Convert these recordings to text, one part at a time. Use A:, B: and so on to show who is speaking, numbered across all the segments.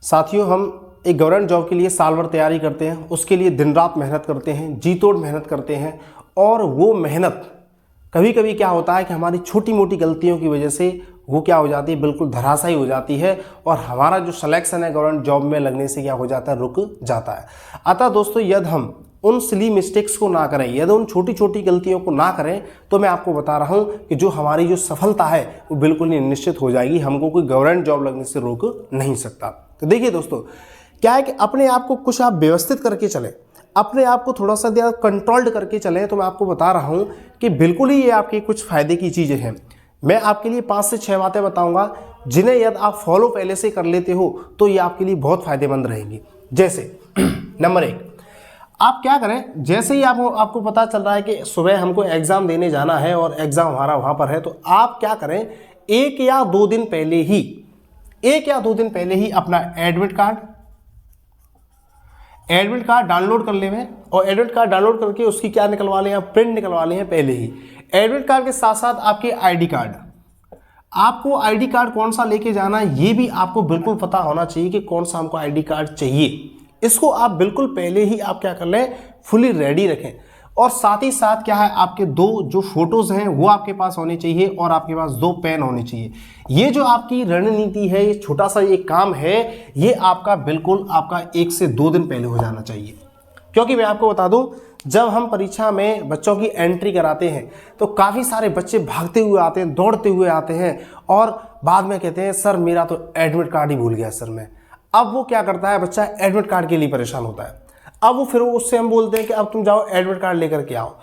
A: साथियों, हम एक गवर्नमेंट जॉब के लिए साल भर तैयारी करते हैं, उसके लिए दिन रात मेहनत करते हैं, जी तोड़ मेहनत करते हैं। और वो मेहनत कभी कभी क्या होता है कि हमारी छोटी मोटी गलतियों की वजह से वो क्या हो जाती है, बिल्कुल धराशायी हो जाती है और हमारा जो सिलेक्शन है गवर्नमेंट जॉब में लगने से क्या हो जाता है, रुक जाता है। अतः दोस्तों, यदि हम उन सिली मिस्टेक्स को ना करें, यदि उन छोटी छोटी गलतियों को ना करें, तो मैं आपको बता रहा हूं कि जो हमारी जो सफलता है वो बिल्कुल ही निश्चित हो जाएगी। हमको कोई गवर्नमेंट जॉब लगने से रोक नहीं सकता। तो देखिए दोस्तों, क्या है कि अपने आप को कुछ आप व्यवस्थित करके चलें, अपने आप को थोड़ा सा ज़्यादा कंट्रोल्ड करके चलें, तो मैं आपको बता रहा हूं कि बिल्कुल ही ये आपकी कुछ फ़ायदे की चीज़ें हैं। मैं आपके लिए 5 से 6 बातें बताऊंगा, जिन्हें यदि आप फॉलो पहले से कर लेते हो तो ये आपके लिए बहुत फ़ायदेमंद रहेंगी। जैसे नंबर 1, आप क्या करें, जैसे ही आपको पता चल रहा है कि सुबह हमको एग्ज़ाम देने जाना है और एग्ज़ाम हमारा वहाँ पर है, तो आप क्या करें, 1 या 2 दिन पहले ही अपना एडमिट कार्ड डाउनलोड कर ले हैं। और एडमिट कार्ड डाउनलोड करके उसकी क्या निकलवा लें, प्रिंट निकलवा लें हैं पहले ही। एडमिट कार्ड के साथ साथ आपके आईडी कार्ड, आपको आईडी कार्ड कौन सा लेके जाना है ये भी आपको बिल्कुल पता होना चाहिए कि कौन सा हमको आईडी कार्ड चाहिए। इसको आप बिल्कुल पहले ही आप क्या कर लें, फुली रेडी रखें। और साथ ही साथ क्या है, आपके 2 जो फोटोज हैं वो आपके पास होने चाहिए और आपके पास 2 पेन होने चाहिए। ये जो आपकी रणनीति है, ये छोटा सा ये काम है, ये आपका बिल्कुल आपका 1 से 2 दिन पहले हो जाना चाहिए। क्योंकि मैं आपको बता दूं, जब हम परीक्षा में बच्चों की एंट्री कराते हैं तो काफ़ी सारे बच्चे भागते हुए आते हैं, दौड़ते हुए आते हैं और बाद में कहते हैं सर मेरा तो एडमिट कार्ड ही भूल गया सर मैं। अब वो क्या करता है, बच्चा एडमिट कार्ड के लिए परेशान होता है। अब वो फिर उससे हम बोलते हैं कि अब तुम जाओ एडमिट कार्ड लेकर के आओ।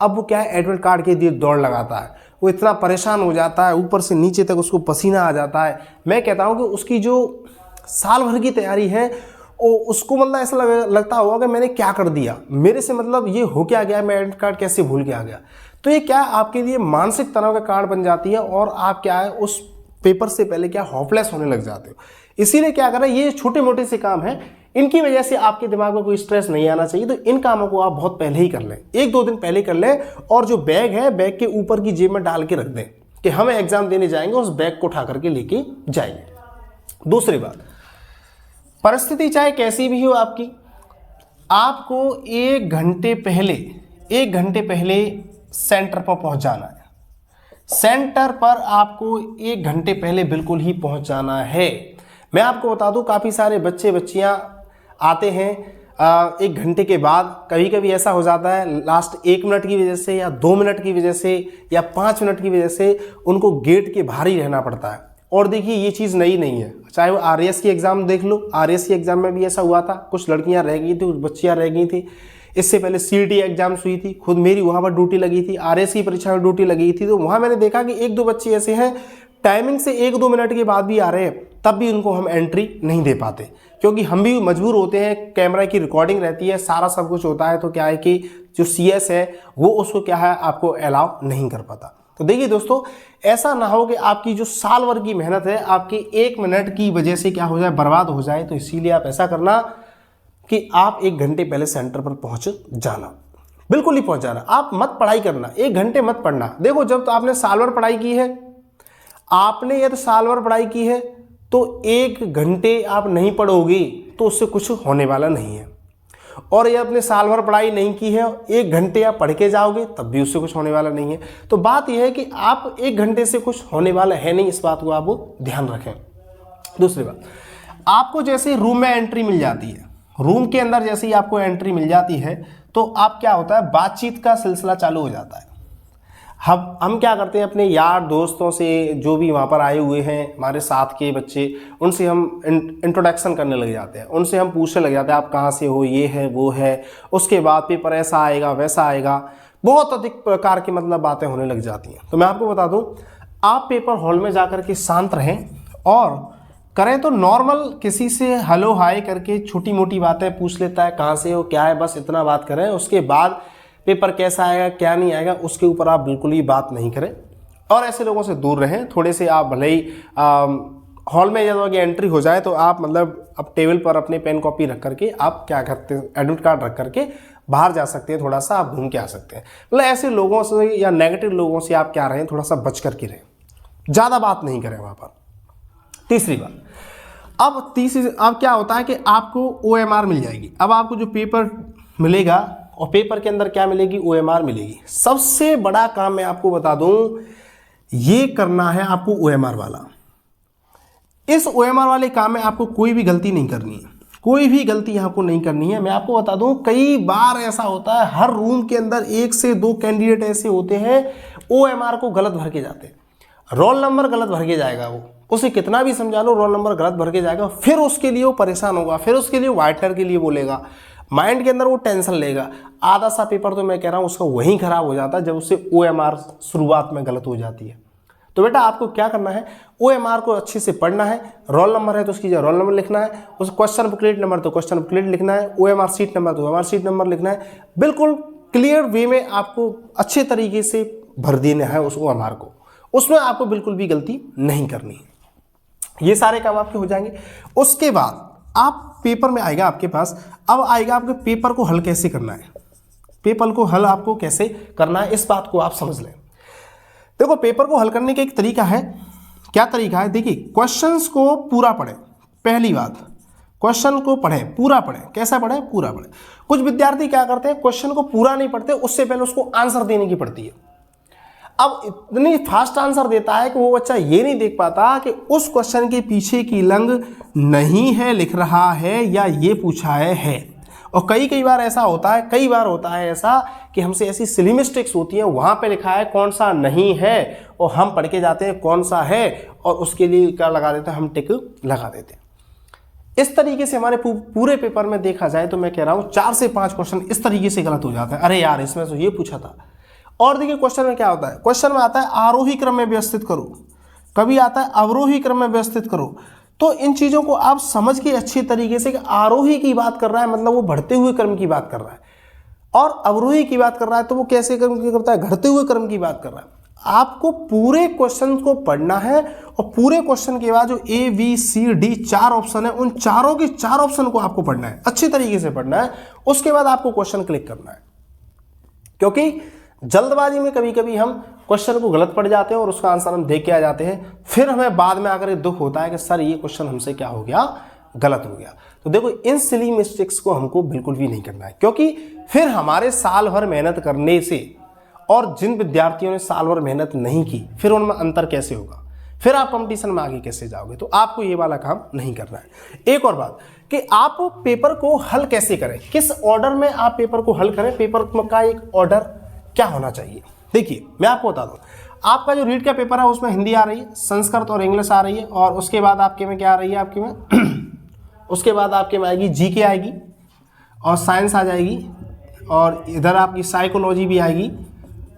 A: अब वो क्या है, एडमिट कार्ड के लिए दौड़ लगाता है, वो इतना परेशान हो जाता है, ऊपर से नीचे तक उसको पसीना आ जाता है। मैं कहता हूँ कि उसकी जो साल भर की तैयारी है उसको मतलब ऐसा लगता होगा कि मैंने क्या कर दिया, मेरे से मतलब ये हो क्या गया, मैं एडमिट कार्ड कैसे भूल के आ गया। तो ये क्या आपके लिए मानसिक तनाव का कारण बन जाती है और आप क्या है उस पेपर से पहले क्या होपलेस होने लग जाते हो। इसीलिए क्या करें, ये छोटे मोटे से काम है, इनकी वजह से आपके दिमाग में कोई स्ट्रेस नहीं आना चाहिए। तो इन कामों को आप बहुत पहले ही कर लें, 1-2 दिन पहले कर लें। और जो बैग है, बैग के ऊपर की जेब में डाल के रख दें कि हम एग्जाम देने जाएंगे, उस बैग को उठा करके लेके जाएंगे। दूसरी बात, परिस्थिति चाहे कैसी भी हो आपकी, आपको 1 घंटे पहले सेंटर पर पहुंच जाना है। सेंटर पर आपको 1 घंटे पहले बिल्कुल ही पहुंच जाना है। मैं आपको बता दूं, काफ़ी सारे बच्चियां आते हैं 1 घंटे के बाद। कभी कभी ऐसा हो जाता है लास्ट 1 मिनट की वजह से या 2 मिनट की वजह से या 5 मिनट की वजह से उनको गेट के बाहर ही रहना पड़ता है। और देखिए, ये चीज़ नई नहीं है, चाहे वो आरएएस की एग्ज़ाम देख लो, आरएएस की एग्ज़ाम में भी ऐसा हुआ था, कुछ लड़कियां रह गई थी, कुछ बच्चियां रह गई थी। इससे पहले सीईटी एग्जाम्स हुई थी, खुद मेरी वहाँ पर ड्यूटी लगी थी, आरएएस की परीक्षा में ड्यूटी लगी थी। तो वहाँ मैंने देखा कि 1-2 बच्चे ऐसे हैं टाइमिंग से 1-2 मिनट के बाद भी आ रहे हैं, तब भी उनको हम एंट्री नहीं दे पाते, क्योंकि हम भी मजबूर होते हैं। कैमरा की रिकॉर्डिंग रहती है, सारा सब कुछ होता है, तो क्या है कि जो सीएस है वो उसको क्या है आपको अलाउ नहीं कर पाता। तो देखिए दोस्तों, ऐसा ना हो कि आपकी जो साल भर की मेहनत है आपकी 1 मिनट की वजह से क्या हो जाए, बर्बाद हो जाए। तो इसीलिए आप ऐसा करना कि आप 1 घंटे पहले सेंटर पर पहुंच जाना, बिल्कुल ही पहुंच जाना। आप मत पढ़ाई करना, 1 घंटे मत पढ़ना। देखो, जब तो आपने साल भर पढ़ाई की है, आपने यदि साल भर पढ़ाई की है तो 1 घंटे आप नहीं पढ़ोगे तो उससे कुछ होने वाला नहीं है। और ये अपने साल भर पढ़ाई नहीं की है, 1 घंटे आप पढ़ के जाओगे तब भी उससे कुछ होने वाला नहीं है। तो बात यह है कि आप 1 घंटे से कुछ होने वाला है नहीं, इस बात को आप ध्यान रखें। दूसरी बात, आपको जैसे रूम में एंट्री मिल जाती है, रूम के अंदर जैसे ही आपको एंट्री मिल जाती है तो आप क्या होता है, बातचीत का सिलसिला चालू हो जाता है। हम क्या करते हैं, अपने यार दोस्तों से, जो भी वहाँ पर आए हुए हैं हमारे साथ के बच्चे, उनसे हम इंट्रोडक्शन करने लग जाते हैं, उनसे हम पूछने लग जाते हैं आप कहाँ से हो, ये है वो है। उसके बाद पेपर ऐसा आएगा वैसा आएगा, बहुत अधिक प्रकार की मतलब बातें होने लग जाती हैं। तो मैं आपको बता दूं, आप पेपर हॉल में जाकर के शांत रहें और करें तो नॉर्मल किसी से हेलो हाय करके छोटी मोटी बातें पूछ लेता है, कहाँ से हो क्या है, बस इतना बात करें। उसके बाद पेपर कैसा आएगा क्या नहीं आएगा उसके ऊपर आप बिल्कुल ही बात नहीं करें और ऐसे लोगों से दूर रहें। थोड़े से आप भले ही हॉल में जब एंट्री हो जाए तो आप मतलब अब टेबल पर अपने पेन कॉपी रख करके आप क्या करते हैं, एडमिट कार्ड रख करके बाहर जा सकते हैं, थोड़ा सा आप घूम के आ सकते हैं। मतलब ऐसे लोगों से या नेगेटिव लोगों से आप क्या रहें, थोड़ा सा बच करके रहें, ज़्यादा बात नहीं करें वहाँ पर। तीसरी बात, अब क्या होता है कि आपको OMR मिल जाएगी। अब आपको जो पेपर मिलेगा और पेपर के अंदर क्या मिलेगी, OMR मिलेगी। सबसे बड़ा काम मैं आपको बता दूं, ये करना है आपको OMR वाला। इस OMR वाले काम में आपको कोई भी गलती नहीं करनी है, कोई भी गलती आपको नहीं करनी है। मैं आपको बता दूं, कई बार ऐसा होता है हर रूम के अंदर 1 से 2 कैंडिडेट ऐसे होते हैं OMR को गलत भर के जाते हैं, रोल नंबर गलत भर के जाएगा, वो उसे कितना भी समझा लो रोल नंबर गलत भर के जाएगा, फिर उसके लिए वो परेशान होगा, फिर उसके लिए वाइटनर के लिए बोलेगा, माइंड के अंदर वो टेंशन लेगा। आधा सा पेपर तो मैं कह रहा हूँ उसका वहीं खराब हो जाता है जब उससे OMR शुरुआत में गलत हो जाती है। तो बेटा आपको क्या करना है, OMR को अच्छे से पढ़ना है। रोल नंबर है तो उसकी जगह रोल नंबर लिखना है, उस क्वेश्चन बुकलेट नंबर तो क्वेश्चन बुकलेट लिखना है, OMR सीट नंबर तो OMR सीट नंबर लिखना है। बिल्कुल क्लियर वे में आपको अच्छे तरीके से भर देना है उस OMR को, उसमें आपको बिल्कुल भी गलती नहीं करनी है। ये सारे काम आपके हो जाएंगे। उसके बाद आप पेपर में आएगा आपके पास, अब आएगा आपके पेपर को हल कैसे करना है, पेपर को हल आपको कैसे करना है, इस बात को आप समझ लें। देखो पेपर को हल करने का एक तरीका है। क्या तरीका है, देखिए क्वेश्चंस को पूरा पढ़ें। पहली बात, क्वेश्चन को पढ़ें, पूरा पढ़ें। कैसा पढ़ें, पूरा पढ़ें। कुछ विद्यार्थी क्या करते हैं, क्वेश्चन को पूरा नहीं पढ़ते, उससे पहले उसको आंसर देने की पड़ती है। अब इतनी फास्ट आंसर देता है कि वो बच्चा ये नहीं देख पाता कि उस क्वेश्चन के पीछे की लंग नहीं है लिख रहा है या ये पूछा है। और कई बार ऐसा होता है, कई बार होता है ऐसा कि हमसे ऐसी सिली मिस्टेक्स होती हैं, वहाँ पे लिखा है कौन सा नहीं है और हम पढ़ के जाते हैं कौन सा है और उसके लिए क्या लगा देते हैं, हम टिक लगा देते हैं। इस तरीके से हमारे पूरे पेपर में देखा जाए तो मैं कह रहा हूँ 4 से 5 क्वेश्चन इस तरीके से गलत हो जाता है। अरे यार इसमें तो ये पूछा था। और देखिए क्वेश्चन में क्या होता है, क्वेश्चन में आता है आरोही क्रम में व्यवस्थित करो, कभी आता है अवरोही क्रम में व्यवस्थित करो। तो इन चीज़ों को आप समझ के अच्छी तरीके से कि आरोही की बात कर रहा है मतलब वो बढ़ते हुए क्रम की बात कर रहा है, और अवरोही की बात कर रहा है तो वो कैसे क्रम की करता है, घटते हुए क्रम की बात कर रहा है। आपको पूरे क्वेश्चन को पढ़ना है और पूरे क्वेश्चन के बाद जो ABCD 4 ऑप्शन है, उन चारों के 4 ऑप्शन को आपको पढ़ना है, अच्छी तरीके से पढ़ना है। उसके बाद आपको क्वेश्चन क्लिक करना है, क्योंकि जल्दबाजी में कभी कभी हम क्वेश्चन को गलत पढ़ जाते हैं और उसका आंसर हम देख के आ जाते हैं, फिर हमें बाद में आकर दुख होता है कि सर ये क्वेश्चन हमसे क्या हो गया, गलत हो गया। तो देखो इन सिली मिस्टेक्स को हमको बिल्कुल भी नहीं करना है, क्योंकि फिर हमारे साल भर मेहनत करने से और जिन विद्यार्थियों ने साल भर मेहनत नहीं की फिर उनमें अंतर कैसे होगा, फिर आप कंपटीशन में आगे कैसे जाओगे। तो आपको ये वाला काम नहीं करना है। एक और बात कि आप पेपर को हल कैसे करें, किस ऑर्डर में आप पेपर को हल करें, पेपर का एक ऑर्डर क्या होना चाहिए। देखिए मैं आपको बता दूं, आपका जो रीड का पेपर है उसमें हिंदी आ रही है, संस्कृत और इंग्लिश आ रही है, और उसके बाद आपके में क्या आ रही है, आपके में उसके बाद आपके में आएगी GK आएगी और साइंस आ जाएगी, और इधर आपकी साइकोलॉजी भी आएगी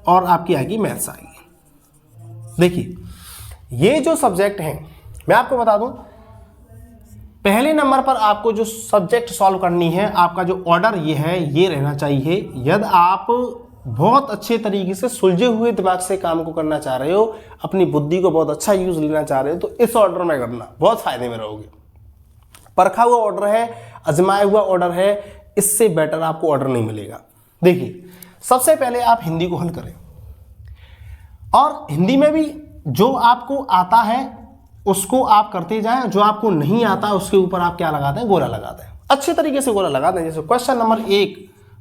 A: और आपकी आएगी मैथ्स आएगी। देखिए ये जो सब्जेक्ट हैं मैं आपको बता दूं, पहले नंबर पर आपको जो सब्जेक्ट सॉल्व करनी है, आपका जो ऑर्डर ये है, ये रहना चाहिए। यदि आप बहुत अच्छे तरीके से सुलझे हुए दिमाग से काम को करना चाह रहे हो, अपनी बुद्धि को बहुत अच्छा यूज लेना चाह रहे हो, तो इस ऑर्डर में करना, बहुत फायदे में रहोगे। परखा हुआ ऑर्डर है, आजमाया हुआ ऑर्डर है, इससे बेटर आपको ऑर्डर नहीं मिलेगा। देखिए सबसे पहले आप हिंदी को हल करें, और हिंदी में भी जो आपको आता है उसको आप करते जाएं, जो आपको नहीं आता उसके ऊपर आप क्या लगाते हैं, गोला लगाते हैं, अच्छे तरीके से गोला लगाते हैं। जैसे क्वेश्चन नंबर 1,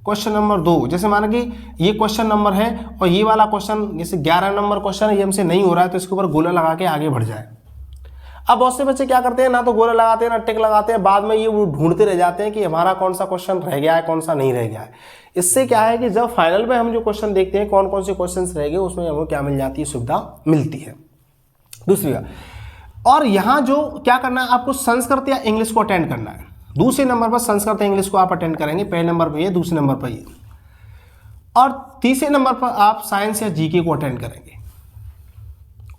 A: क्वेश्चन नंबर 2, जैसे माना कि ये क्वेश्चन नंबर है और ये वाला क्वेश्चन जैसे 11 नंबर क्वेश्चन है, ये हमसे नहीं हो रहा है, तो इसके ऊपर गोला लगा के आगे बढ़ जाए। अब बहुत से बच्चे क्या करते हैं, ना तो गोला लगाते हैं ना टिक लगाते हैं, बाद में ये वो ढूंढते रह जाते हैं कि हमारा कौन सा क्वेश्चन रह गया है, कौन सा नहीं रह गया है। इससे क्या है कि जब फाइनल में हम जो क्वेश्चन देखते हैं कौन कौन से क्वेश्चन रह गए, उसमें हमें क्या मिल जाती है, सुविधा मिलती है। दूसरी बात, और यहाँ जो क्या करना है, आपको संस्कृत या इंग्लिश को अटेंड करना है। दूसरे नंबर पर संस्कृत इंग्लिश को आप अटेंड करेंगे, पहले नंबर पर ये, दूसरे नंबर पर ये, और तीसरे नंबर पर आप साइंस या GK को अटेंड करेंगे,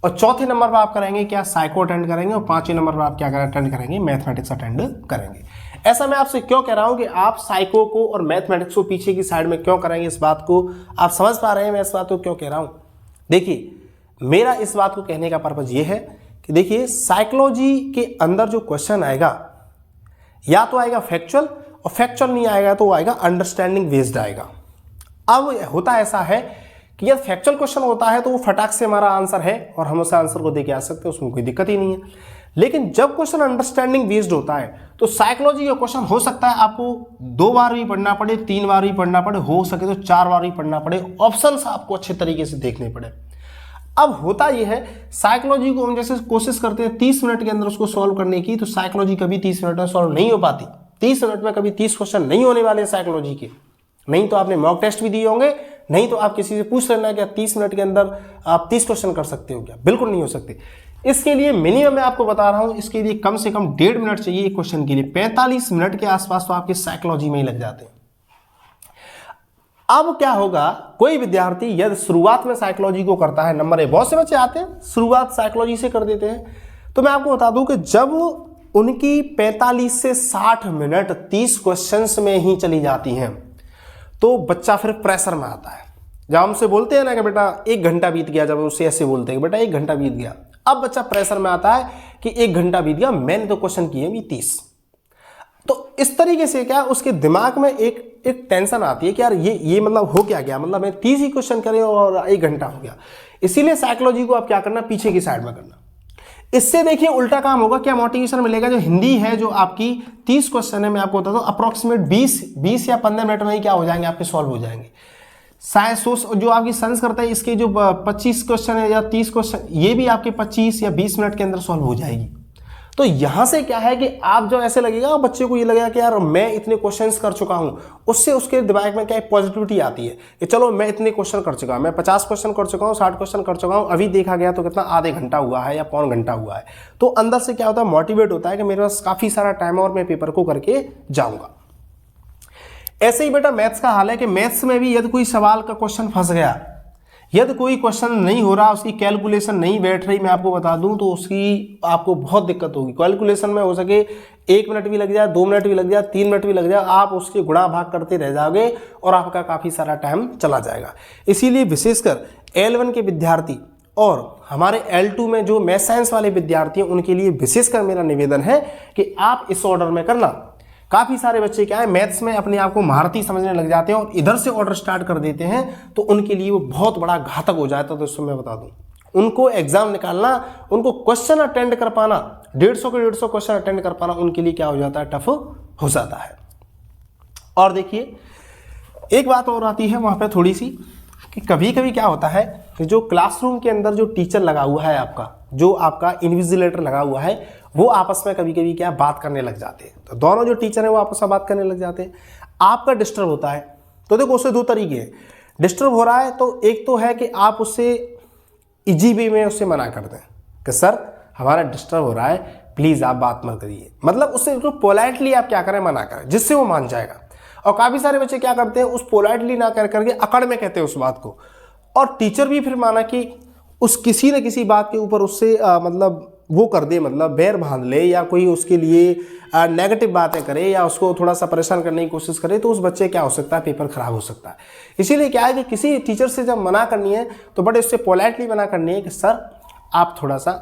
A: और चौथे नंबर पर आप करेंगे क्या, साइको अटेंड करेंगे, और पांचवें नंबर पर आप क्या अटेंड करेंगे, मैथमेटिक्स अटेंड करेंगे। ऐसा मैं आपसे क्यों कह रहा हूं कि आप साइको को और मैथमेटिक्स को पीछे की साइड में क्यों करेंगे, इस बात को आप समझ पा रहे हैं मैं इस बात को क्यों कह रहा हूं। देखिए मेरा इस बात को कहने का पर्पज ये है कि देखिए साइकोलॉजी के अंदर जो क्वेश्चन आएगा, या तो आएगा फैक्चुअल, और फैक्चुअल नहीं आएगा तो आएगा अंडरस्टैंडिंग बेस्ड आएगा। अब होता ऐसा है कि यदि फैक्चुअल क्वेश्चन होता है तो वो फटाक से हमारा आंसर है और हम उस आंसर को दे के आ सकते हैं, उसमें कोई दिक्कत ही नहीं है। लेकिन जब क्वेश्चन अंडरस्टैंडिंग बेस्ड होता है तो साइकोलॉजी का क्वेश्चन हो सकता है आपको 2 बार भी पढ़ना पड़े, 3 बार भी पढ़ना पड़े, हो सके तो 4 बार भी पढ़ना पड़े, ऑप्शंस आपको अच्छे तरीके से देखने पड़े। अब होता यह है साइकोलॉजी को हम जैसे कोशिश करते हैं 30 मिनट के अंदर उसको सॉल्व करने की, तो साइकोलॉजी कभी 30 मिनट में सॉल्व नहीं हो पाती। 30 मिनट में कभी 30 क्वेश्चन नहीं होने वाले साइकोलॉजी के। नहीं तो आपने मॉक टेस्ट भी दिए होंगे, नहीं तो आप किसी से पूछ लेना क्या 30 मिनट के अंदर आप 30 क्वेश्चन कर सकते हो क्या? बिल्कुल नहीं हो सकते। इसके लिए मिनिमम मैं आपको बता रहा हूं, इसके लिए कम से कम 1.5 मिनट चाहिए एक क्वेश्चन के लिए। 45 मिनट के आसपास तो आपके साइकोलॉजी में ही लग जाते हैं। अब क्या होगा, कोई विद्यार्थी यदि शुरुआत में साइकोलॉजी को करता है, नंबर 1 बहुत से बच्चे आते हैं शुरुआत साइकोलॉजी से कर देते हैं, तो मैं आपको बता दूं कि जब उनकी 45 से 60 मिनट 30 क्वेश्चंस में ही चली जाती हैं तो बच्चा फिर प्रेशर में आता है। जब हमसे बोलते हैं ना कि बेटा 1 घंटा बीत गया, जब उससे ऐसे बोलते हैं कि बेटा 1 घंटा बीत गया, अब बच्चा प्रेशर में आता है कि 1 घंटा बीत गया, मैंने तो क्वेश्चन किए भी 30। तो इस तरीके से क्या उसके दिमाग में एक टेंशन आती है कि यार ये मतलब हो क्या गया, मतलब मैं 30 ही क्वेश्चन करे और 1 घंटा हो गया। इसीलिए साइकोलॉजी को आप क्या करना, पीछे की साइड में करना। इससे देखिए उल्टा काम होगा, क्या मोटिवेशन मिलेगा। जो हिंदी है जो आपकी 30 क्वेश्चन है, मैं आपको बताता हूँ अप्रोक्सीमेट 20 या 15 मिनट में ही क्या हो जाएंगे, आपके सॉल्व हो जाएंगे। साइंस जो आपकी संस्कृत है, इसके जो 25 क्वेश्चन है या 30 क्वेश्चन, ये भी आपके 25 या 20 मिनट के अंदर सॉल्व हो जाएगी। तो यहां से क्या है कि आप जो ऐसे लगेगा, बच्चे को ये लगेगा कि यार मैं इतने क्वेश्चंस कर चुका हूं, उससे उसके दिमाग में क्या एक पॉजिटिविटी आती है कि चलो मैं इतने क्वेश्चन कर चुका हूं, मैं 50 क्वेश्चन कर चुका हूं, 60 क्वेश्चन कर चुका हूं, अभी देखा गया तो कितना आधे घंटा हुआ है या पौन घंटा हुआ है। तो अंदर से क्या होता है, मोटिवेट होता है कि मेरे पास काफी सारा टाइम और मैं पेपर को करके जाऊंगा। ऐसे ही बेटा मैथ्स का हाल है कि मैथ्स में भी यदि कोई सवाल का क्वेश्चन फंस गया, यदि कोई क्वेश्चन नहीं हो रहा, उसकी कैलकुलेशन नहीं बैठ रही, मैं आपको बता दूं तो उसकी आपको बहुत दिक्कत होगी। कैलकुलेशन में हो सके 1 मिनट भी लग जाए, 2 मिनट भी लग जाए, 3 मिनट भी लग जाए, आप उसके गुणा भाग करते रह जाओगे और आपका काफ़ी सारा टाइम चला जाएगा। इसीलिए विशेषकर L1 के विद्यार्थी और हमारे L2 में जो मैथ साइंस वाले विद्यार्थी हैं, उनके लिए विशेषकर मेरा निवेदन है कि आप इस ऑर्डर में करना। काफ़ी सारे बच्चे क्या है, मैथ्स में अपने आप को महारथी समझने लग जाते हैं और इधर से ऑर्डर स्टार्ट कर देते हैं, तो उनके लिए वो बहुत बड़ा घातक हो जाता है। तो इसको मैं बता दूं, उनको एग्जाम निकालना, उनको क्वेश्चन अटेंड कर पाना, 150 के 150 क्वेश्चन अटेंड कर पाना उनके लिए क्या हो जाता है, टफ हो जाता है। और देखिए एक बात और आती है वहाँ पर थोड़ी सी, कि कभी कभी क्या होता है कि जो क्लासरूम के अंदर जो टीचर लगा हुआ है आपका, जो आपका इन्विजिलेटर लगा हुआ है, वो आपस में कभी कभी क्या बात करने लग जाते हैं। तो दोनों जो टीचर हैं वो आपस में बात करने लग जाते हैं, आपका डिस्टर्ब होता है। तो देखो उससे 2 तरीके हैं। डिस्टर्ब हो रहा है तो एक तो है कि आप उससे इजी वे में उससे मना कर दें कि सर हमारा डिस्टर्ब हो रहा है, प्लीज़ आप बात मत करिए, मतलब उससे तो पोलाइटली आप क्या करें, मना करें, जिससे वो मान जाएगा। और काफ़ी सारे बच्चे क्या करते हैं, उस पोलाइटली ना कर करके अकड़ में कहते हैं उस बात को, और टीचर भी फिर माना कि उस किसी न किसी बात के ऊपर उससे मतलब वो कर दे, मतलब बैर बांध ले, या कोई उसके लिए नेगेटिव बातें करे या उसको थोड़ा सा परेशान करने की कोशिश करे, तो उस बच्चे क्या हो सकता है, पेपर खराब हो सकता है। इसीलिए क्या है कि किसी टीचर से जब मना करनी है तो बड़े उससे पोलाइटली मना करनी है कि सर आप थोड़ा सा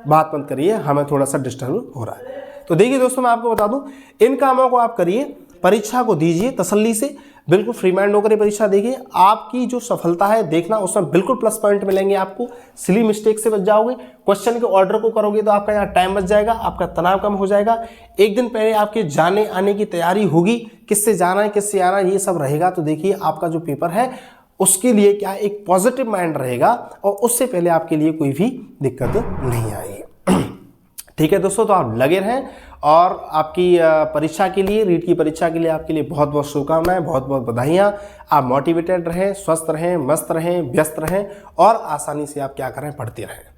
A: बात मत करिए, हमें थोड़ा सा डिस्टर्ब हो रहा है। तो देखिए दोस्तों, मैं आपको बता दूं, इन कामों को आप करिए, परीक्षा को दीजिए तसल्ली से, बिल्कुल फ्री माइंड होकर परीक्षा देखिए। आपकी जो सफलता है देखना, उसमें बिल्कुल प्लस पॉइंट मिलेंगे आपको, सिली मिस्टेक से बच जाओगे। क्वेश्चन के ऑर्डर को करोगे तो आपका यहाँ टाइम बच जाएगा, आपका तनाव कम हो जाएगा। एक दिन पहले आपके जाने आने की तैयारी होगी, किससे जाना है किससे आना है ये सब रहेगा। तो देखिए आपका जो पेपर है उसके लिए क्या एक पॉजिटिव माइंड रहेगा और उससे पहले आपके लिए कोई भी दिक्कत नहीं आएगी। ठीक है दोस्तों, तो आप लगे रहें और आपकी परीक्षा के लिए, रीट की परीक्षा के लिए आपके लिए बहुत बहुत शुभकामनाएं, बहुत बहुत बधाइयाँ। आप मोटिवेटेड रहें, स्वस्थ रहें, मस्त रहें, व्यस्त रहें और आसानी से आप क्या करें, पढ़ते रहें।